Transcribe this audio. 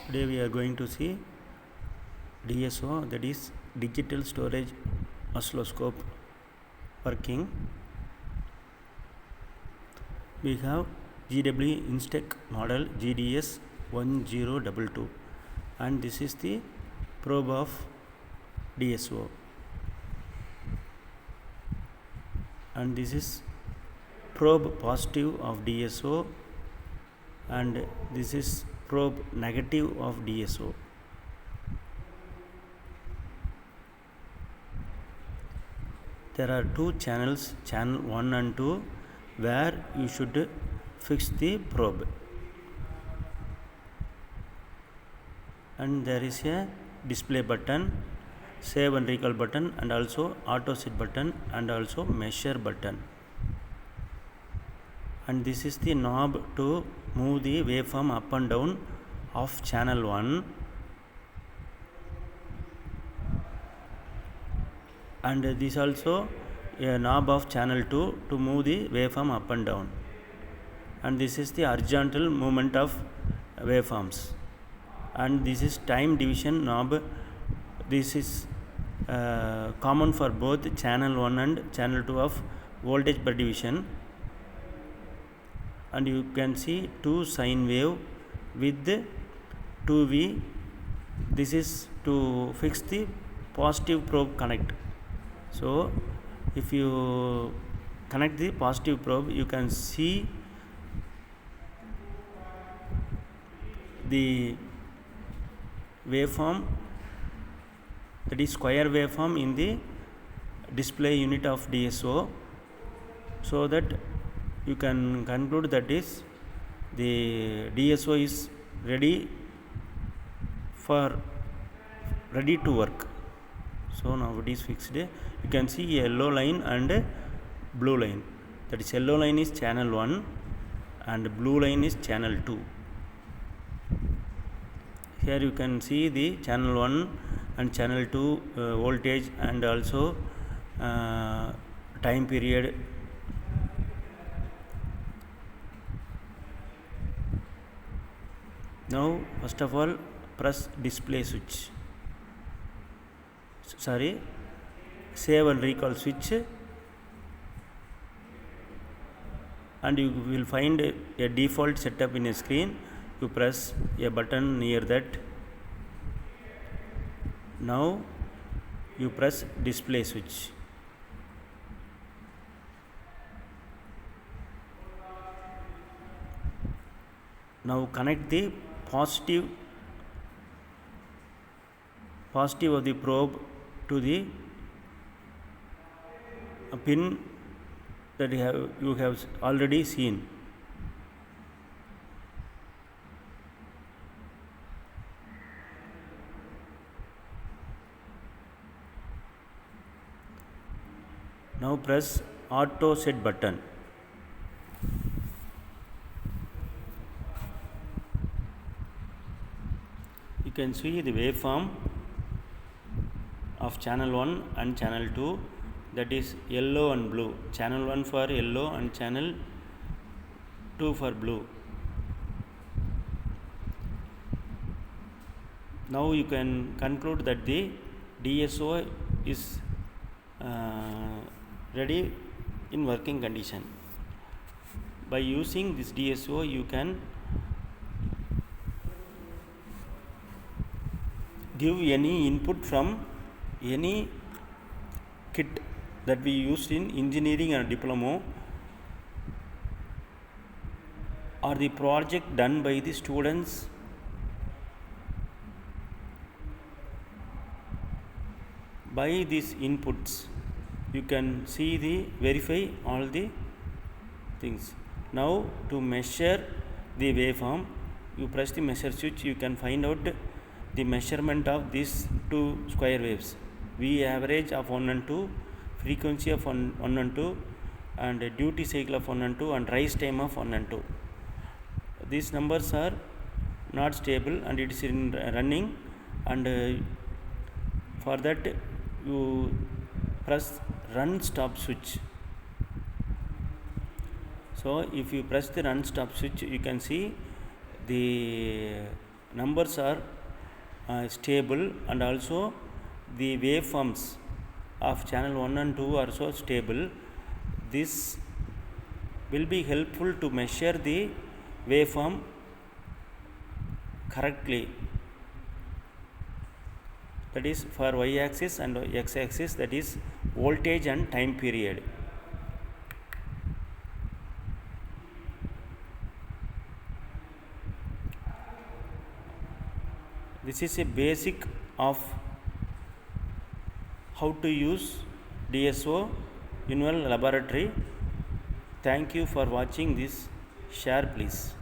Today we are going to see DSO, that is digital storage oscilloscope working. We have GW Instec model GDS 1022 and this is the probe of DSO, and this is probe positive of DSO and this is probe negative of DSO. There are two channels, channel 1 and 2, where you should fix the probe, and there is a display button, save and recall button, and also auto set button, and also measure button. And this is the knob to move the waveform up and down of channel 1, and this also a knob of channel 2 to move the waveform up and down, and this is the horizontal movement of waveforms, and this is time division knob. This is common for both channel 1 and channel 2 of voltage per division, and you can see two sine wave with 2V. This is to fix the positive probe connect. So if you connect the positive probe, you can see the waveform, that is square waveform, in the display unit of DSO, so that you can conclude that is the DSO is ready to work. So now it is fixed. You can see yellow line and blue line. That is, yellow line is channel 1 and blue line is channel 2. Here you can see the channel 1 and channel 2 voltage and also time period. Now first of all press display switch, save and recall switch, and you will find a default setup in a screen. You press a button near that. Now you press display switch. Now connect the positive of the probe to the pin that you have already seen. Now press auto set button. You can see the waveform of channel 1 and channel 2, that is yellow and blue. Channel 1 for yellow and channel 2 for blue. Now you can conclude that the DSO is ready in working condition. By using this DSO, you can give any input from any kit that we used in engineering and diploma, or the project done by the students. By these inputs, you can see verify all the things. Now to measure the waveform, you press the measure switch. You can find out the measurement of these two square waves, V average of 1 and 2, frequency of 1 and 2, and duty cycle of 1 and 2, and rise time of 1 and 2. These numbers are not stable and it is in running, and for that you press run stop switch. So if you press the run stop switch, you can see the numbers are stable, and also the waveforms of channel 1 and 2 are so stable. This will be helpful to measure the waveform correctly. That is for y-axis and x-axis, that is voltage and time period. This is a basic of how to use DSO in your laboratory. Thank you for watching this. Share please.